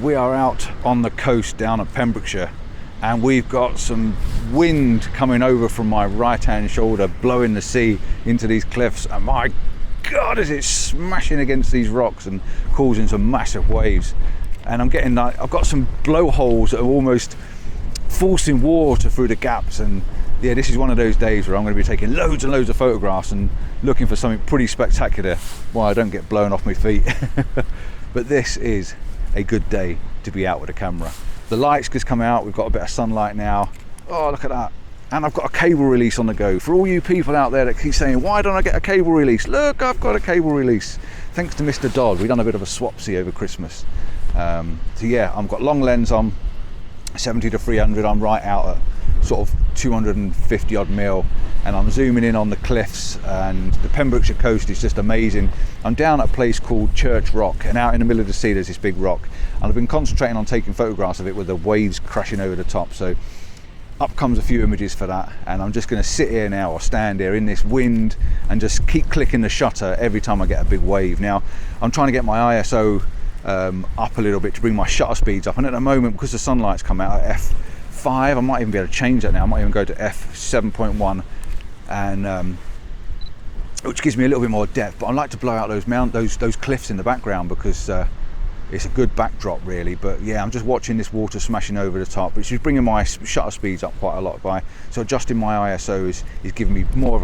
we are out on the coast down at Pembrokeshire, and we've got some wind coming over from my right hand shoulder, blowing the sea into these cliffs, and my God, is it smashing against these rocks and causing some massive waves. And I'm getting like, I've got some blowholes that are almost forcing water through the gaps, and yeah, this is one of those days where I'm going to be taking loads and loads of photographs and looking for something pretty spectacular while I don't get blown off my feet. But this is a good day to be out with a camera. The light's just come out, we've got a bit of sunlight now. Oh, look at that. And I've got a cable release on the go. For all you people out there that keep saying, why don't I get a cable release? Look, I've got a cable release. Thanks to Mr. Dodd, we've done a bit of a swapsy over Christmas. So yeah, I've got long lens on, 70 to 300, I'm right out at sort of 250 odd mil, and I'm zooming in on the cliffs, and the Pembrokeshire coast is just amazing. I'm down at a place called Church Rock, and out in the middle of the sea there's this big rock, and I've been concentrating on taking photographs of it with the waves crashing over the top. So up comes a few images for that, and I'm just going to sit here now, or stand here in this wind, and just keep clicking the shutter every time I get a big wave. Now I'm trying to get my ISO up a little bit to bring my shutter speeds up, and at the moment, because the sunlight's come out at f5, I might even be able to change that now. I might even go to f7.1, and which gives me a little bit more depth. But I like to blow out those cliffs in the background, because it's a good backdrop really. But yeah, I'm just watching this water smashing over the top, which is bringing my shutter speeds up quite a lot. So adjusting my ISO is giving me more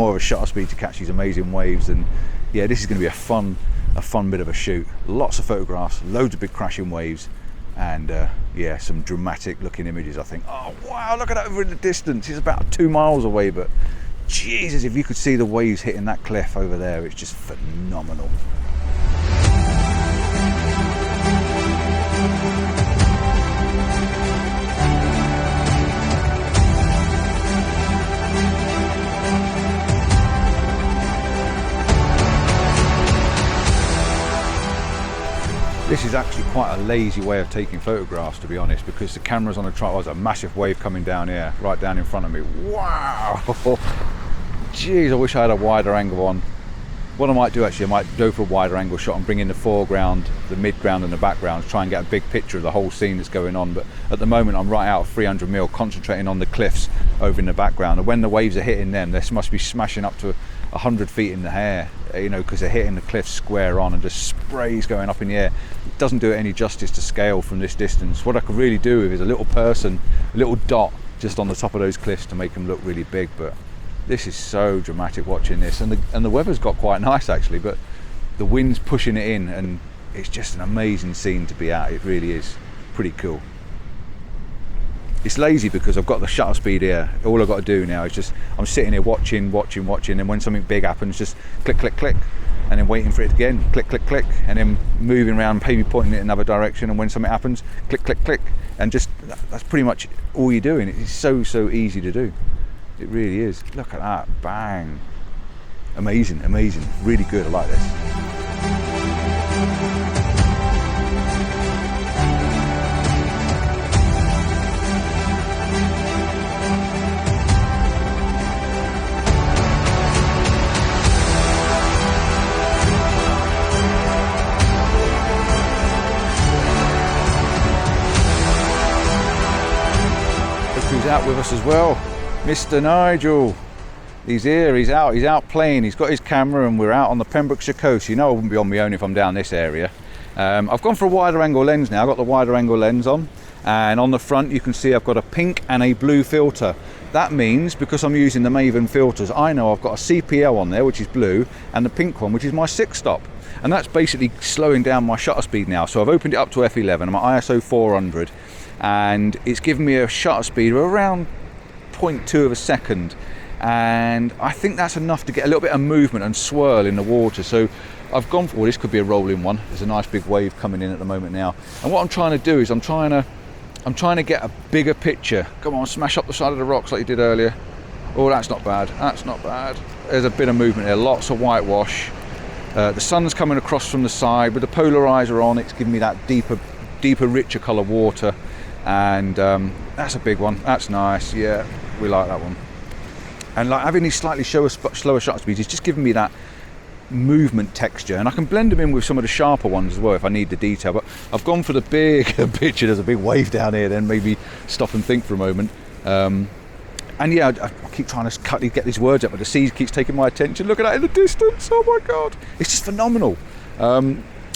of a shutter speed to catch these amazing waves. And yeah, this is going to be a fun bit of a shoot. Lots of photographs, loads of big crashing waves, and yeah, some dramatic looking images. I think, oh wow, look at that over in the distance. It's about 2 miles away, but Jesus, if you could see the waves hitting that cliff over there, it's just phenomenal. This is actually quite a lazy way of taking photographs, to be honest, because the camera's on a tripod. There's a massive wave coming down here, right down in front of me. Wow! Jeez, I wish I had a wider angle on. What I might do actually, I might go for a wider angle shot and bring in the foreground, the midground and the background, try and get a big picture of the whole scene that's going on. But at the moment I'm right out of 300mm, concentrating on the cliffs over in the background, and when the waves are hitting them, they must be smashing up to 100 feet in the air, you know, because they're hitting the cliffs square on, and just sprays going up in the air. It doesn't do it any justice to scale from this distance. What I could really do with is a little person, a little dot just on the top of those cliffs to make them look really big. But this is so dramatic watching this, and the weather's got quite nice actually, but the wind's pushing it in, and it's just an amazing scene to be at. It really is pretty cool. It's lazy because I've got the shutter speed here. All I've got to do now is just, I'm sitting here watching, and when something big happens, just click, click, click, and then waiting for it again, click, click, click, and then moving around, maybe pointing it in another direction, and when something happens, click, click, click, and just, that's pretty much all you're doing. It's so easy to do. It really is. Look at that, bang. Amazing, amazing, really good, I like this. Who's out with us as well? Mr. Nigel. He's here, he's out playing, he's got his camera, and we're out on the Pembrokeshire coast. You know I wouldn't be on my own if I'm down this area. I've gone for a wider angle lens now. I've got the wider angle lens on, and on the front you can see I've got a pink and a blue filter. That means, because I'm using the Maven filters, I know I've got a CPL on there, which is blue, and the pink one, which is my 6-stop. And that's basically slowing down my shutter speed now. So I've opened it up to f11, I'm at ISO 400, and it's given me a shutter speed of around 0.2 of a second, and I think that's enough to get a little bit of movement and swirl in the water. So I've gone for, well, this could be a rolling one. There's a nice big wave coming in at the moment now, and what I'm trying to do is I'm trying to get a bigger picture. Come on, smash up the side of the rocks like you did earlier. Oh, that's not bad, that's not bad. There's a bit of movement here, lots of whitewash. The sun's coming across from the side with the polarizer on. It's giving me that deeper, richer colour water, and that's a big one. That's nice. Yeah, we like that one. And like having these slightly slower shutter speeds is just giving me that movement texture, and I can blend them in with some of the sharper ones as well if I need the detail, but I've gone for the bigger picture. There's a big wave down here, then maybe stop and think for a moment. And yeah, I keep trying to get these words up, but the sea keeps taking my attention. Look at that in the distance, oh my god, it's just phenomenal.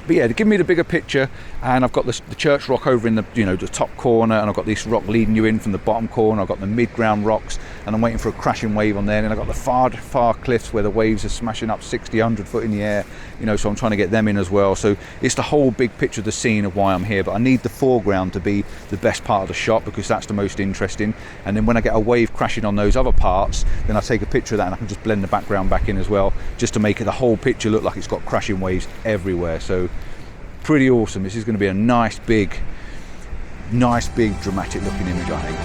But yeah, to give me the bigger picture, and I've got the church rock over in the, you know, the top corner, and I've got this rock leading you in from the bottom corner. I've got the mid-ground rocks, and I'm waiting for a crashing wave on there. And I've got the far cliffs where the waves are smashing up 60, 100 foot in the air, you know, so I'm trying to get them in as well. So it's the whole big picture of the scene of why I'm here, but I need the foreground to be the best part of the shot because that's the most interesting. And then when I get a wave crashing on those other parts, then I take a picture of that and I can just blend the background back in as well, just to make it the whole picture look like it's got crashing waves everywhere. So pretty awesome. This is going to be a nice big dramatic looking image, I think.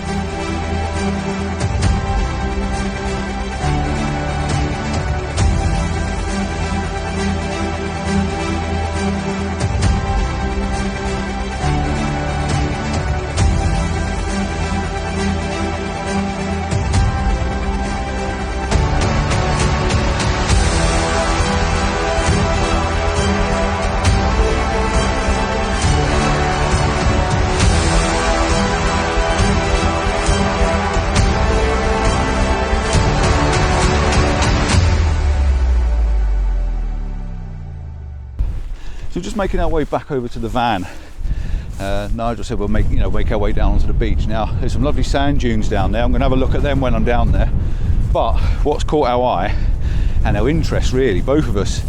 So just making our way back over to the van. Nigel said we'll make our way down onto the beach. Now there's some lovely sand dunes down there. I'm going to have a look at them when I'm down there. But what's caught our eye and our interest, really, both of us,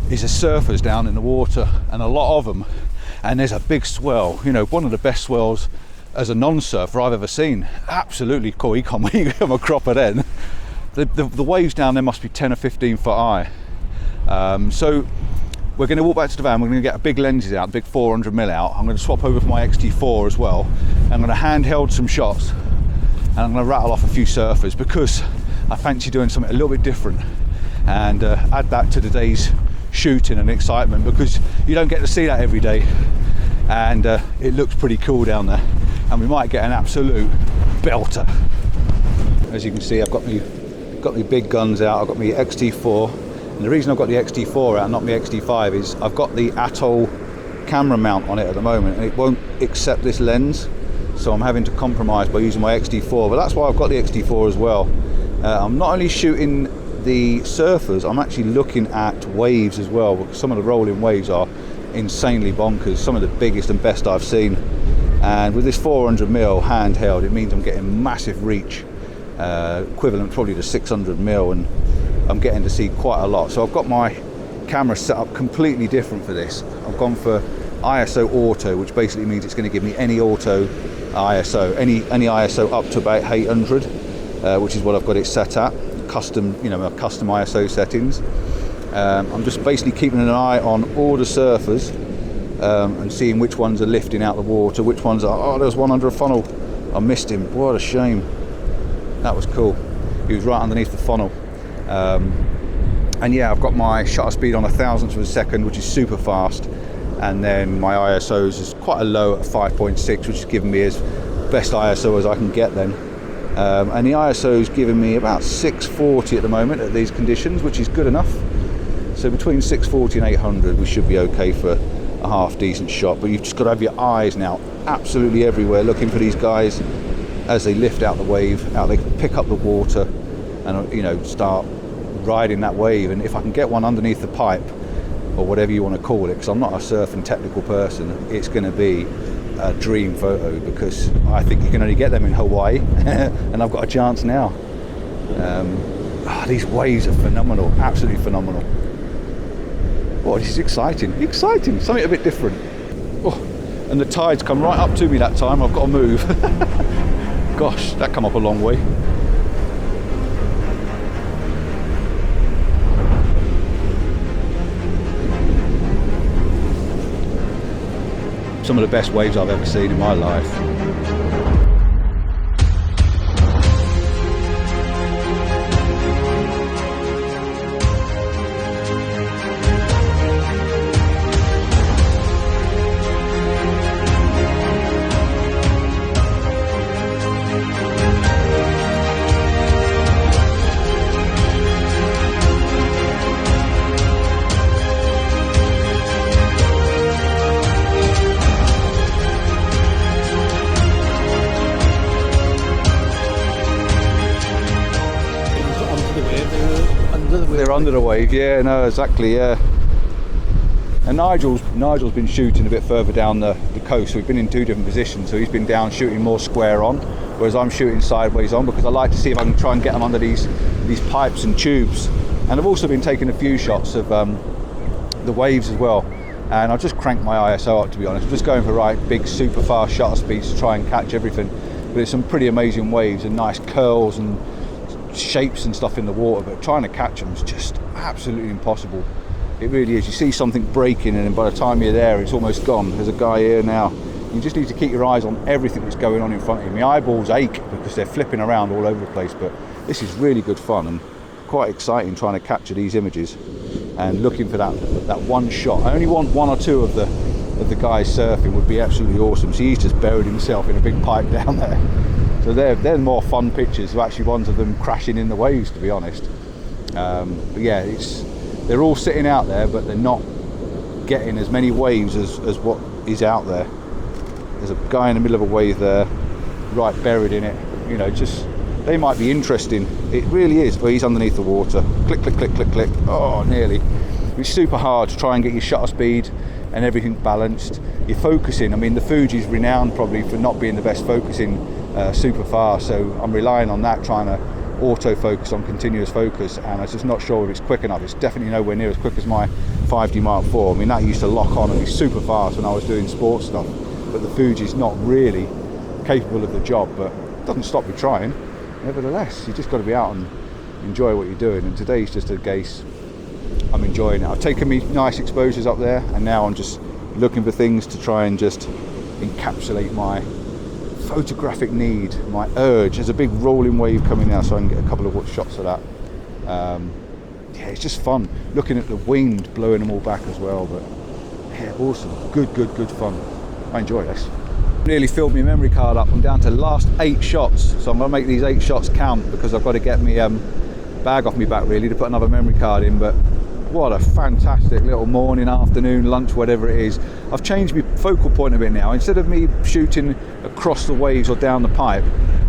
is the surfers down in the water, and a lot of them. And there's a big swell. You know, one of the best swells as a non-surfer I've ever seen. Absolutely cool. You come a cropper then. The waves down there must be 10 or 15 foot high. So we're going to walk back to the van. We're going to get a big lenses out, big 400mm out. I'm going to swap over for my X-T4 as well. I'm going to handheld some shots, and I'm going to rattle off a few surfers because I fancy doing something a little bit different and add that to today's shooting and excitement, because you don't get to see that every day, and it looks pretty cool down there, and we might get an absolute belter. As you can see, I've got my big guns out. I've got my X-T4. And the reason I've got the X-T4 out and not my X-T5 is I've got the Atoll camera mount on it at the moment, and it won't accept this lens, so I'm having to compromise by using my X-T4. But that's why I've got the X-T4 as well. I'm not only shooting the surfers, I'm actually looking at waves as well, because some of the rolling waves are insanely bonkers, some of the biggest and best I've seen. And with this 400mm handheld, it means I'm getting massive reach, equivalent probably to 600mm, and I'm getting to see quite a lot. So I've got my camera set up completely different for this. I've gone for ISO auto, which basically means it's going to give me any auto ISO, any ISO up to about 800, which is what I've got it set at. Custom, you know, my custom ISO settings. I'm just basically keeping an eye on all the surfers and seeing which ones are lifting out the water, which ones are, oh, there's one under a funnel. I missed him. What a shame. That was cool. He was right underneath the funnel. And yeah, I've got my shutter speed on 1,000th of a second, which is super fast, and then my ISOs is quite a low at 5.6, which is giving me as best ISO as I can get then. And the ISO is giving me about 640 at the moment at these conditions, which is good enough. So between 640 and 800 we should be okay for a half decent shot. But you've just got to have your eyes now absolutely everywhere looking for these guys as they lift out the wave, how they pick up the water and, you know, start riding that wave. And if I can get one underneath the pipe, or whatever you want to call it, because I'm not a surfing technical person, it's going to be a dream photo, because I think you can only get them in Hawaii and I've got a chance now. These waves are phenomenal, absolutely phenomenal. Oh, this is exciting, something a bit different. Oh, and the tides come right up to me that time. I've got to move. Gosh, that come up a long way. Some of the best waves I've ever seen in my life. under the wave. Yeah, no, exactly, yeah. And Nigel's been shooting a bit further down the coast, so we've been in 2 different positions. So he's been down shooting more square on, whereas I'm shooting sideways on, because I like to see if I can try and get them under these pipes and tubes. And I've also been taking a few shots of the waves as well. And I've just cranked my ISO up, to be honest. I'm just going for big super fast shutter speeds to try and catch everything. But it's some pretty amazing waves and nice curls and shapes and stuff in the water, but trying to catch them is just absolutely impossible. It really is. You see something breaking, and by the time you're there, it's almost gone. There's a guy here now. You just need to keep your eyes on everything that's going on in front of you. My eyeballs ache because they're flipping around all over the place, but this is really good fun and quite exciting, trying to capture these images and looking for that one shot. I only want 1 or 2 of the guys surfing would be absolutely awesome. So he's just buried himself in a big pipe down there. So they're more fun pictures, of actually ones of them crashing in the waves, to be honest. But yeah, they're all sitting out there, but they're not getting as many waves as what is out there. There's a guy in the middle of a wave there, right buried in it. You know, just, they might be interesting. It really is. Well, he's underneath the water. Click, click, click, click, click. Oh, nearly. It's super hard to try and get your shutter speed and everything balanced. You're focusing. I mean, the Fuji's renowned probably for not being the best focusing super fast, so I'm relying on that, trying to autofocus on continuous focus, and I'm just not sure if it's quick enough. It's definitely nowhere near as quick as my 5D Mark IV. I mean, that used to lock on and be super fast when I was doing sports stuff, but the Fuji's not really capable of the job, but it doesn't stop me trying. Nevertheless, you just got to be out and enjoy what you're doing, and today's just a case I'm enjoying it. I've taken me nice exposures up there, and now I'm just looking for things to try and just encapsulate my photographic need, my urge. There's a big rolling wave coming now, so I can get a couple of shots of that. Yeah, it's just fun looking at the wind blowing them all back as well. But yeah, awesome, good fun. I enjoy this. Nearly filled my memory card up. I'm down to the last 8 shots, so I'm gonna make these 8 shots count, because I've got to get me bag off me back really to put another memory card in. But what a fantastic little morning, afternoon, lunch, whatever it is. I've changed my focal point a bit now. Instead of me shooting across the waves or down the pipe,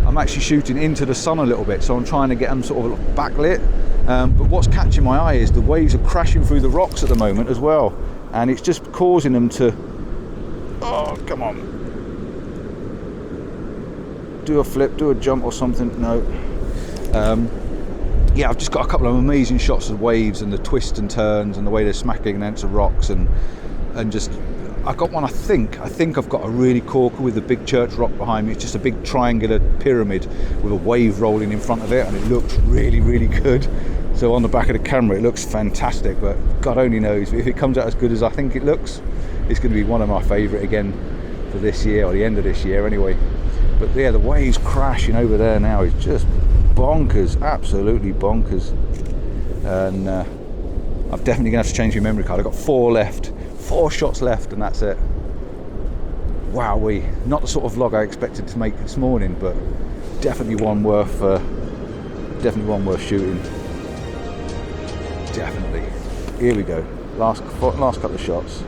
I'm actually shooting into the sun a little bit, so I'm trying to get them sort of backlit. But what's catching my eye is the waves are crashing through the rocks at the moment as well, and it's just causing them to, oh come on, do a flip, do a jump or something. No. Yeah, I've just got a couple of amazing shots of waves and the twists and turns and the way they're smacking against the rocks, and just, I've got one, I think I've got a really corker with a big church rock behind me. It's just a big triangular pyramid with a wave rolling in front of it, and it looks really, really good. So on the back of the camera it looks fantastic, but God only knows if it comes out as good as I think it looks, it's going to be one of my favourite again for this year, or the end of this year anyway. But yeah, the waves crashing over there now is just bonkers, absolutely bonkers. And I'm definitely gonna have to change my memory card. I've got 4 shots left, and that's it. Wowee, not the sort of vlog I expected to make this morning, but definitely one worth shooting. Definitely. Here we go. Last couple of shots.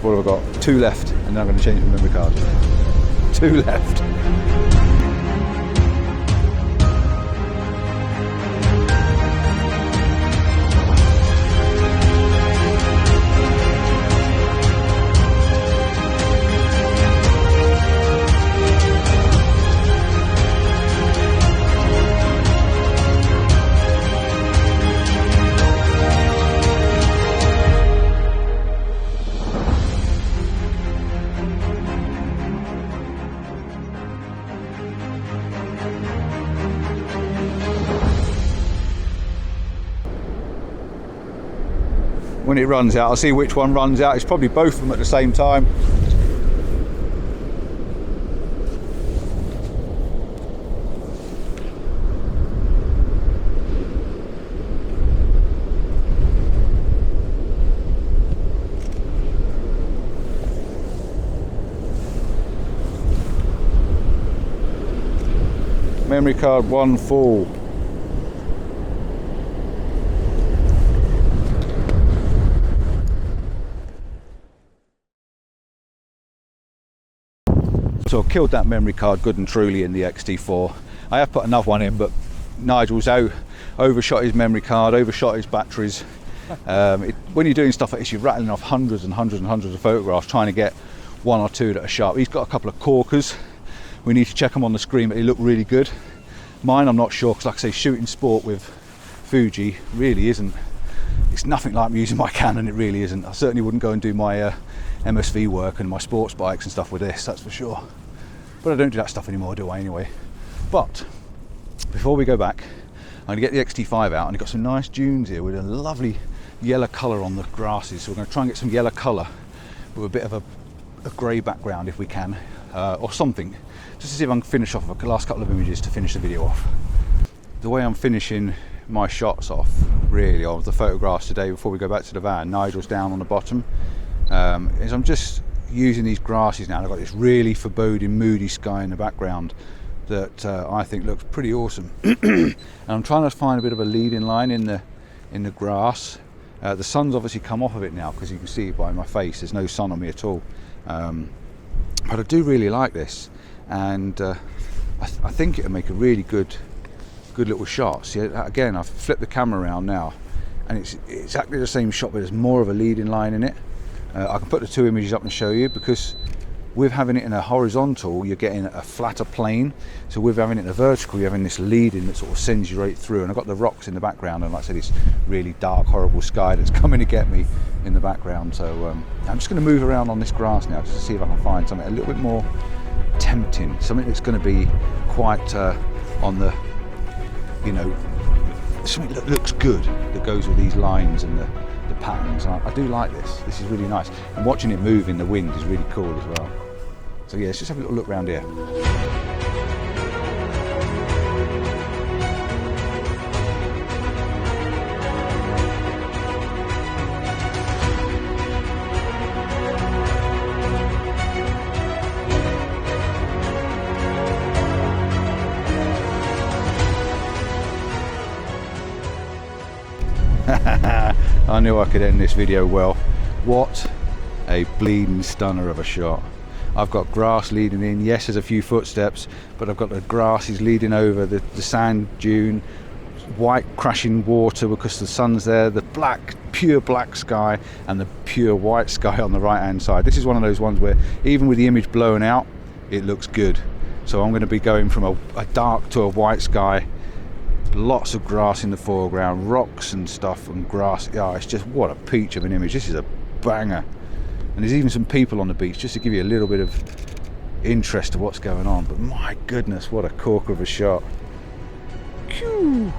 What have I got? 2 left, and then I'm going to change my memory card. 2 left. When it runs out, I'll see which one runs out. It's probably both of them at the same time. Memory card 1 full. So I killed that memory card good and truly in the XT4. I have put another one in, but Nigel's overshot his memory card, overshot his batteries. When you're doing stuff like this, you're rattling off hundreds and hundreds and hundreds of photographs trying to get one or two that are sharp. He's got a couple of corkers. We need to check them on the screen, but they look really good. Mine, I'm not sure, because like I say, shooting sport with Fuji really isn't, it's nothing like using my Canon, it really isn't. I certainly wouldn't go and do my MSV work and my sports bikes and stuff with this, that's for sure. But I don't do that stuff anymore, do I, anyway? But before we go back, I'm going to get the XT5 out, and I've got some nice dunes here with a lovely yellow colour on the grasses. So we're going to try and get some yellow colour with a bit of a grey background if we can, or something, just to see if I can finish off the last couple of images to finish the video off. The way I'm finishing my shots off, really, of the photographs today before we go back to the van, Nigel's down on the bottom, is I'm just using these grasses now. I've got this really foreboding, moody sky in the background that I think looks pretty awesome. And I'm trying to find a bit of a leading line in the grass. The sun's obviously come off of it now, because you can see by my face there's no sun on me at all. But I do really like this, and I think it'll make a really good little shot. See, again, I've flipped the camera around now, and it's exactly the same shot, but there's more of a leading line in it. I can put the two images up and show you, because with having it in a horizontal, you're getting a flatter plane. So with having it in a vertical, you're having this leading that sort of sends you right through. And I've got the rocks in the background, and like I said, this really dark, horrible sky that's coming to get me in the background. So I'm just going to move around on this grass now, just to see if I can find something a little bit more tempting, something that's going to be quite on the, you know, something that looks good, that goes with these lines and the patterns. I do like this. This is really nice, and watching it move in the wind is really cool as well. So yeah, let's just have a little look around here. I knew I could end this video well. What a bleeding stunner of a shot. I've got grass leading in. Yes, there's a few footsteps, but I've got the grasses leading over the sand dune, white crashing water because the sun's there, the black, pure black sky, and the pure white sky on the right hand side. This is one of those ones where even with the image blown out, it looks good. So I'm going to be going from a dark to a white sky. Lots of grass in the foreground, rocks and stuff, and grass. Yeah, it's just, what a peach of an image. This is a banger. And there's even some people on the beach, just to give you a little bit of interest to what's going on. But my goodness, what a corker of a shot. Phew.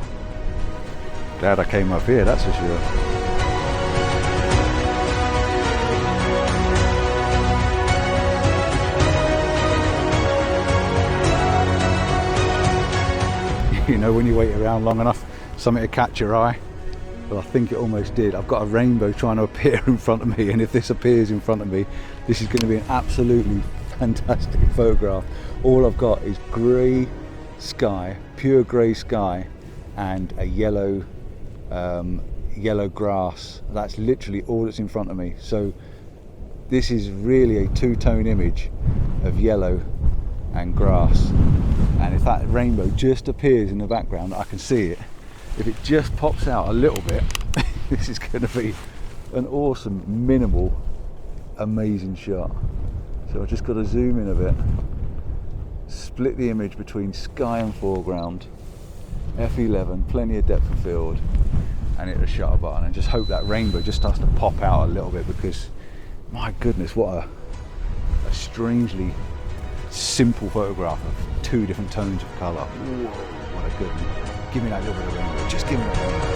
Glad I came up here, that's for sure. You know, when you wait around long enough, something to catch your eye. Well, I think it almost did. I've got a rainbow trying to appear in front of me, and if this appears in front of me, this is going to be an absolutely fantastic photograph. All I've got is grey sky, pure grey sky, and a yellow grass. That's literally all that's in front of me. So this is really a two-tone image of yellow and grass. And if that rainbow just appears in the background, I can see it. If it just pops out a little bit, this is going to be an awesome, minimal, amazing shot. So I've just got to zoom in a bit, split the image between sky and foreground, f11, plenty of depth of field, and hit the shutter button, and just hope that rainbow just starts to pop out a little bit, because my goodness, what a strangely simple photograph of two different tones of colour. What a good one. Give me that little bit of rainbow, just give me that rainbow.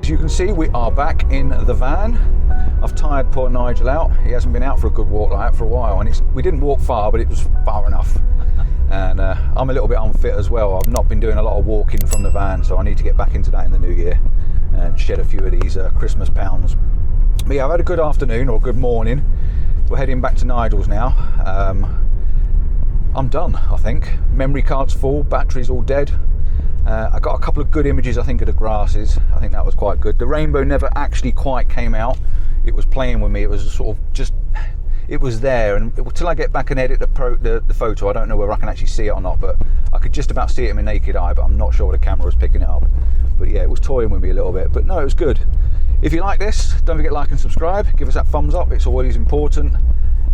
You can see we are back in the van. I've tired poor Nigel out. He hasn't been out for a good walk like that for a while, and we didn't walk far, but it was far enough. and I'm a little bit unfit as well. I've not been doing a lot of walking from the van, so I need to get back into that in the new year and shed a few of these Christmas pounds. But yeah, I've had a good afternoon or a good morning. We're heading back to Nigel's now. I'm done, I think. Memory card's full, battery's all dead. I got a couple of good images, I think, of the grasses. I think that was quite good. The rainbow never actually quite came out. It was playing with me. It was sort of just, it was there. And until I get back and edit the photo, I don't know whether I can actually see it or not. But I could just about see it in my naked eye, but I'm not sure the camera was picking it up. But yeah, it was toying with me a little bit. But no, it was good. If you like this, don't forget to like and subscribe. Give us that thumbs up. It's always important.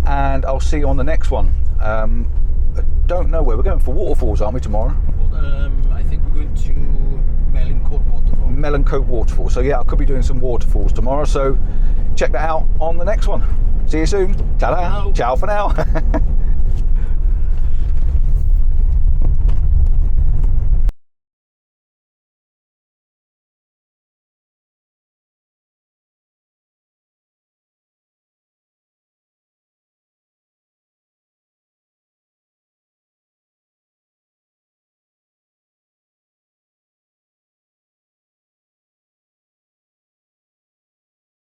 And I'll see you on the next one. I don't know where we're going for waterfalls, aren't we, tomorrow? I think we're going to Melancote Waterfall. Melancote Waterfall. So yeah, I could be doing some waterfalls tomorrow. So check that out on the next one. See you soon. Ta-da. Ciao for now.